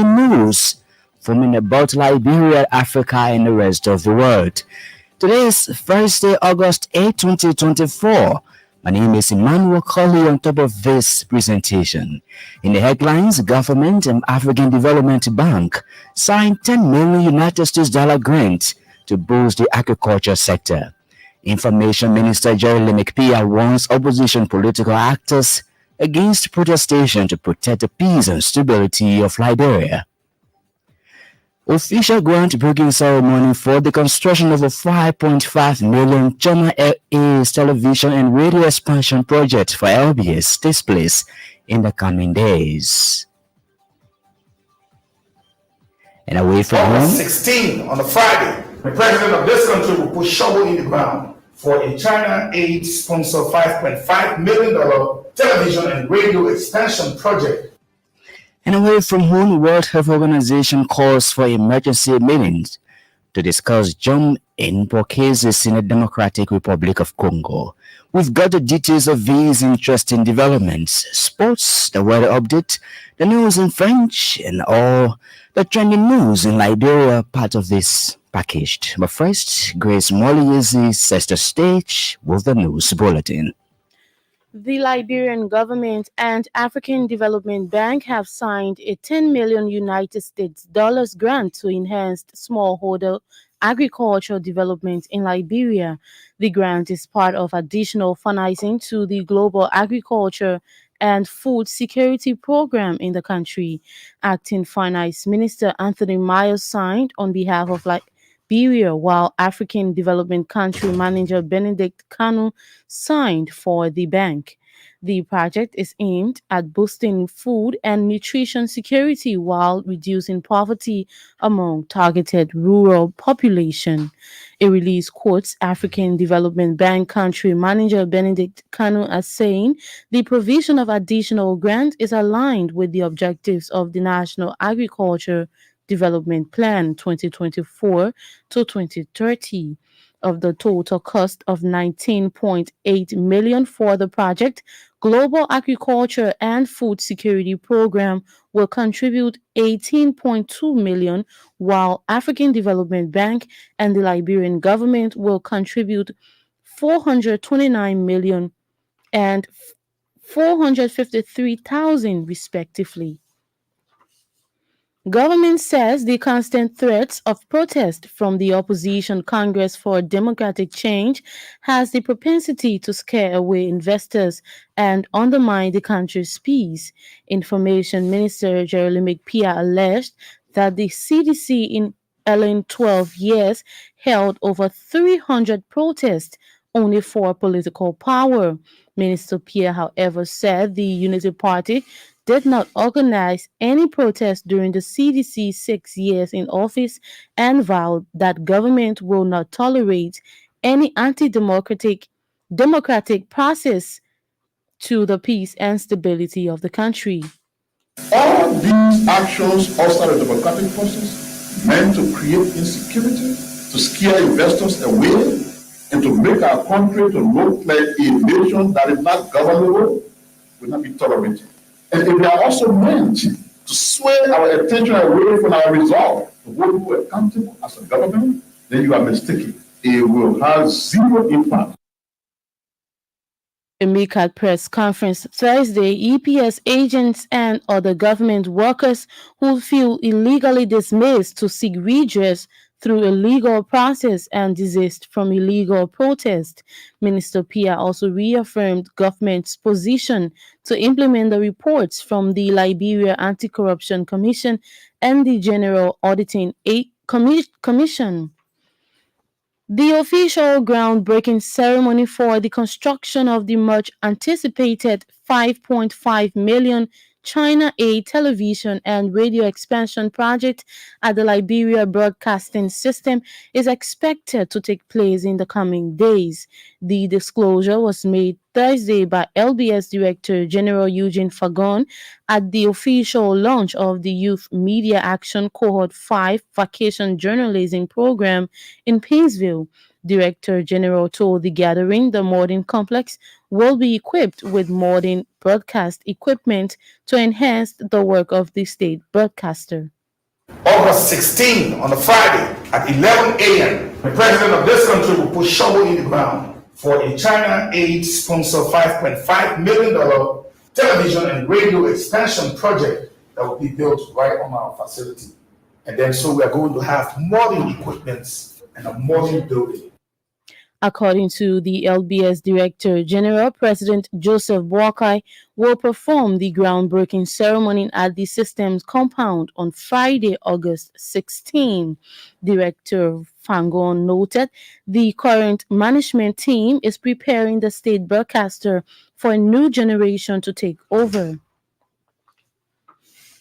news from about Liberia, Africa, and the rest of the world. Today is Thursday, August 8, 2024. My name is Emmanuel Colley on top of this presentation. In the headlines, government and African Development Bank signed 10 million United States dollar grant to boost the agriculture sector. Information Minister Jerry McPia warns opposition political actors against protestation to protect the peace and stability of Liberia. Official groundbreaking ceremony for the construction of a 5.5 million Channel A's television and radio expansion project for LBS takes place in the coming days. And away from home, 16 on a Friday, the president of this country will put shovel in the ground for a China aid sponsored $5.5 million television and radio expansion project. And away from home, the World Health Organization calls for emergency meetings to discuss jump in cases in the Democratic Republic of Congo. We've got the details of these interesting developments, sports, the weather update, the news in French, and all the trending news in Liberia part of this package. But first, Grace Molliezi sets the stage with the news bulletin. The Liberian government and African Development Bank have signed a 10 million United States dollars grant to enhance smallholder agricultural development in Liberia. The grant is part of additional funding to the Global Agriculture and Food Security Program in the country. Acting Finance Minister Anthony Myers signed on behalf of Liberia, while African Development Country Manager Benedict Kanu signed for the bank. The project is aimed at boosting food and nutrition security while reducing poverty among targeted rural population. A release quotes African Development Bank Country Manager Benedict Kanu as saying the provision of additional grant is aligned with the objectives of the National Agriculture Development Plan 2024 to 2030. Of the total cost of $19.8 million for the project, Global Agriculture and Food Security Program will contribute $18.2 million, while African Development Bank and the Liberian government will contribute $429 million and $453,000 respectively. Government says the constant threats of protest from the opposition Congress for Democratic Change has the propensity to scare away investors and undermine the country's peace. Information Minister Jerry McPia alleged that the CDC in 12 years held over 300 protests only for political power. Minister Pierre, however, said the Unity Party did not organize any protests during the CDC's 6 years in office and vowed that government will not tolerate any anti-democratic process to the peace and stability of the country. All these actions foster a democratic process meant to create insecurity, to scare investors away, and to make our country to look like a nation that is not governable, will not be tolerated. And if they are also meant to sway our attention away from our resolve to hold people accountable as a government, then you are mistaken. It will have zero impact. A MICAD press conference Thursday, EPS agents and other government workers who feel illegally dismissed to seek redress through a legal process and desist from illegal protest. Minister Pia also reaffirmed government's position to implement the reports from the Liberia Anti-Corruption Commission and the General Auditing Commission. The official groundbreaking ceremony for the construction of the much anticipated 5.5 million China aid television and radio expansion project at the Liberia Broadcasting System is expected to take place in the coming days. The disclosure was made Thursday by LBS Director General Eugene Fagon at the official launch of the Youth Media Action Cohort 5 Vacation Journalism Program in Painesville. Director General told the gathering the modern complex will be equipped with modern broadcast equipment to enhance the work of the state broadcaster. August 16, on a Friday at 11 a.m., the president of this country will put shovel in the ground for a China aid sponsored $5.5 million television and radio expansion project that will be built right on our facility. And then so we are going to have modern equipment and a modern building. According to the LBS Director General, President Joseph Boakai will perform the groundbreaking ceremony at the system's compound on Friday, August 16. Director Fangon noted the current management team is preparing the state broadcaster for a new generation to take over.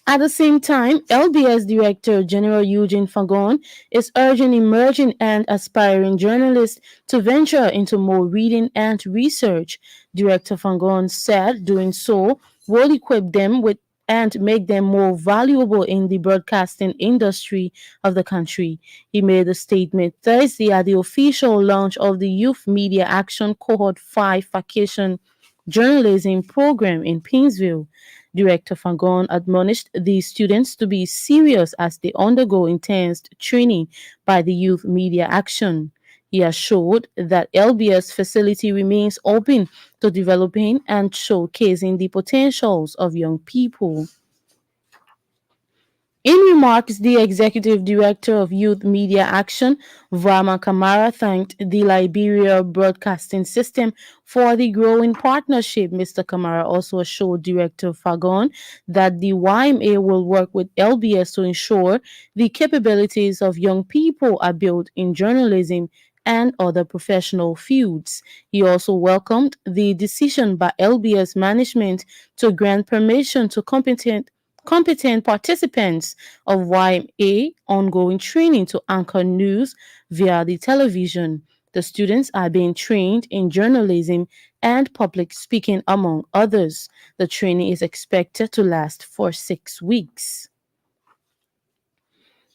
At the same time, LBS Director General Eugene Fagon is urging emerging and aspiring journalists to venture into more reading and research. Director Fagon said doing so will equip them with and make them more valuable in the broadcasting industry of the country. He made the statement Thursday at the official launch of the Youth Media Action Cohort 5 Vacation Journalism program in Painesville. Director Fagon admonished the students to be serious as they undergo intense training by the Youth Media Action. He assured that LBS facility remains open to developing and showcasing the potentials of young people. In remarks, the executive director of Youth Media Action, Varma Kamara, thanked the Liberia Broadcasting System for the growing partnership. Mr. Kamara also assured Director Fagon that the YMA will work with LBS to ensure the capabilities of young people are built in journalism and other professional fields. He also welcomed the decision by LBS management to grant permission to competent participants of YMA ongoing training to anchor news via the television. The students are being trained in journalism and public speaking, among others. The training is expected to last for 6 weeks.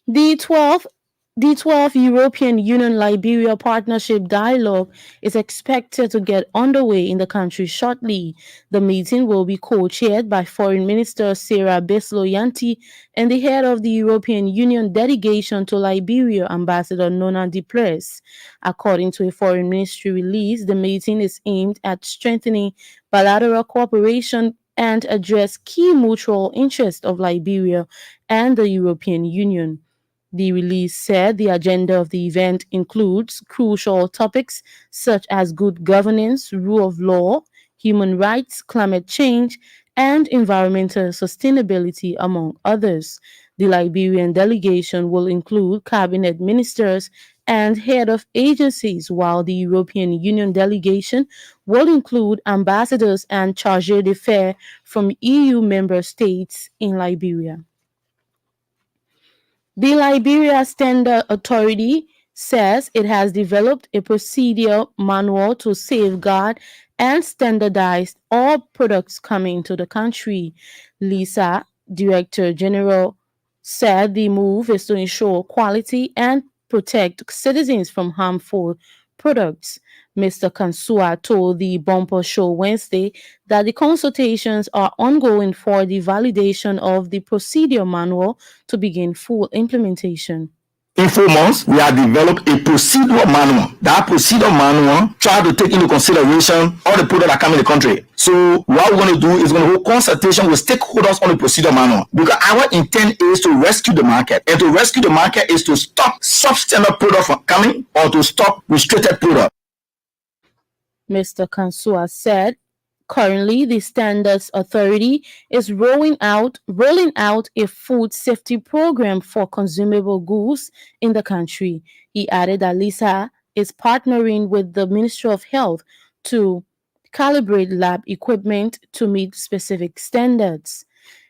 The 12th European Union Liberia Partnership Dialogue is expected to get underway in the country shortly. The meeting will be co-chaired by Foreign Minister Sarah Beslo-Yanti and the head of the European Union delegation to Liberia, Ambassador Nona Dipress. According to a Foreign Ministry release, the meeting is aimed at strengthening bilateral cooperation and address key mutual interests of Liberia and the European Union. The release said the agenda of the event includes crucial topics such as good governance, rule of law, human rights, climate change, and environmental sustainability, among others. The Liberian delegation will include cabinet ministers and head of agencies, while the European Union delegation will include ambassadors and chargé d'affaires from EU member states in Liberia. The Liberia Standard Authority says it has developed a procedure manual to safeguard and standardize all products coming to the country. Lisa, Director General, said the move is to ensure quality and protect citizens from harmful products. Mr. Kansua told the Bumper Show Wednesday that the consultations are ongoing for the validation of the procedure manual to begin full implementation. In 4 months, we have developed a procedural manual. That procedural manual tries to take into consideration all the products that come in the country. So what we're going to do is going to hold consultation with stakeholders on the procedural manual, because our intent is to rescue the market. And to rescue the market is to stop substandard products from coming or to stop restricted products. Mr. Kansua said currently the Standards Authority is rolling out a food safety program for consumable goods in the country. He added that Lisa is partnering with the Ministry of Health to calibrate lab equipment to meet specific standards.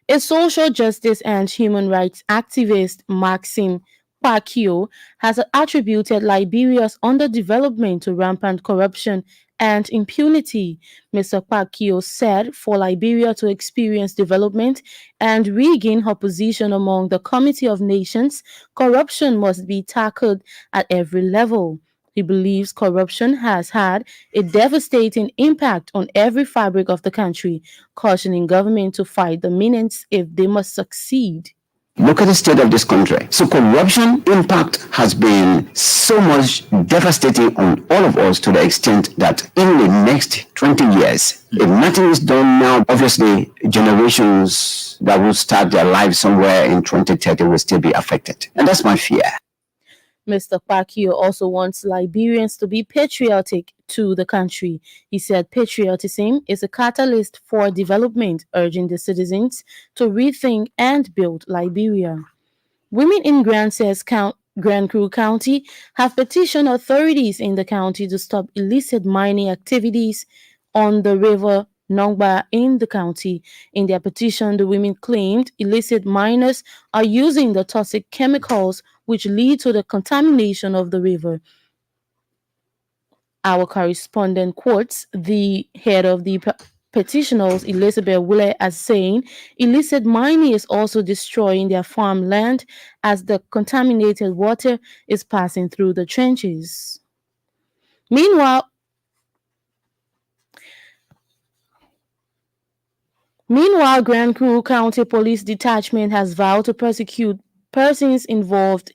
A social justice and human rights activist, Maxime Pacquiao, has attributed Liberia's underdevelopment to rampant corruption and impunity. Mr. Pacquiao said for Liberia to experience development and regain her position among the Committee of Nations, corruption must be tackled at every level. He believes corruption has had a devastating impact on every fabric of the country, cautioning government to fight the menace if they must succeed. Look at the state of this country. So corruption impact has been so much devastating on all of us to the extent that in the next 20 years, if nothing is done now, obviously generations that will start their lives somewhere in 2030 will still be affected. And that's my fear. Mr. Kpakio also wants Liberians to be patriotic to the country. He said patriotism is a catalyst for development, urging the citizens to rethink and build Liberia. Women in Grand Crew County have petitioned authorities in the county to stop illicit mining activities on the river Nongba in the county. In their petition, the women claimed illicit miners are using the toxic chemicals which lead to the contamination of the river. Our correspondent quotes the head of the petitioners, Elizabeth Wille, as saying illicit mining is also destroying their farmland as the contaminated water is passing through the trenches. Meanwhile, Grand Crew County Police Detachment has vowed to prosecute persons involved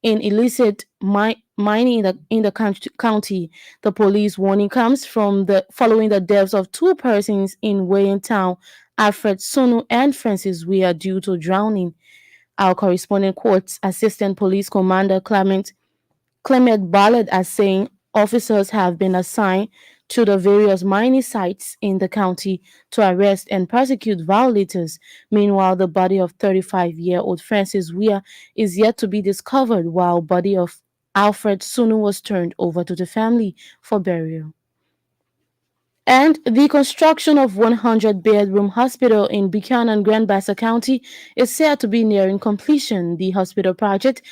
in illicit mining in the county. The police warning comes from following the deaths of two persons in Wayne Town, Alfred Sunu and Francis Weir, due to drowning. Our correspondent quotes Assistant Police Commander Clement Ballard as saying officers have been assigned to the various mining sites in the county to arrest and prosecute violators. Meanwhile, the body of 35-year-old Francis Weir is yet to be discovered, while body of Alfred Sunu was turned over to the family for burial. And the construction of 100-bedroom hospital in Buchanan, Grand Bassa County is said to be nearing completion. The hospital project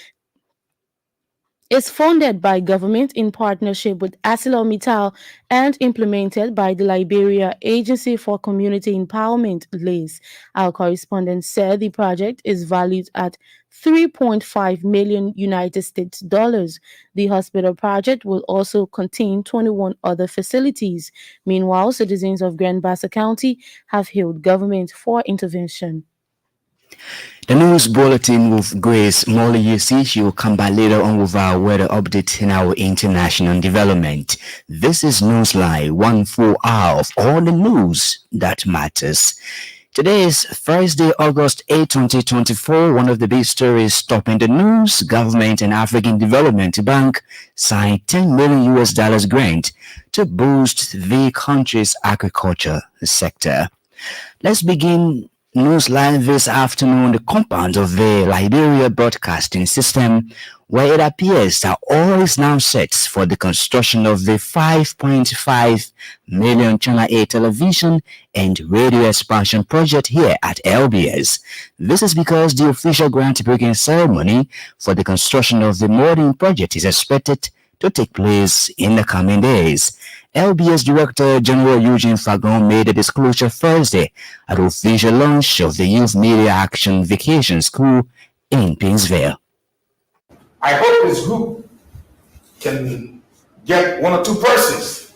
is funded by government in partnership with ArcelorMittal and implemented by the Liberia Agency for Community Empowerment, LACE. Our correspondent said the project is valued at $3.5 million United States dollars. The hospital project will also contain 21 other facilities. Meanwhile, citizens of Grand Bassa County have hailed government for intervention. The news bulletin with Grace Molly. She will come back later on with our weather update in our international development. This is Newsline, 1 full hour of all the news that matters. Today is Thursday, August 8, 2024. One of the big stories topping the news: Government and African Development Bank signed $10 million US grant to boost the country's agriculture sector. Let's begin Newsline this afternoon on the compound of the Liberia Broadcasting System, where it appears that all is now set for the construction of the 5.5 million Channel 8 television and radio expansion project here at LBS. This is because the official groundbreaking ceremony for the construction of the modern project is expected to take place in the coming days. LBS Director General Eugene Fagon made a disclosure Thursday at the official launch of the Youth Media Action Vacation School in Painesville. I hope this group can get one or two persons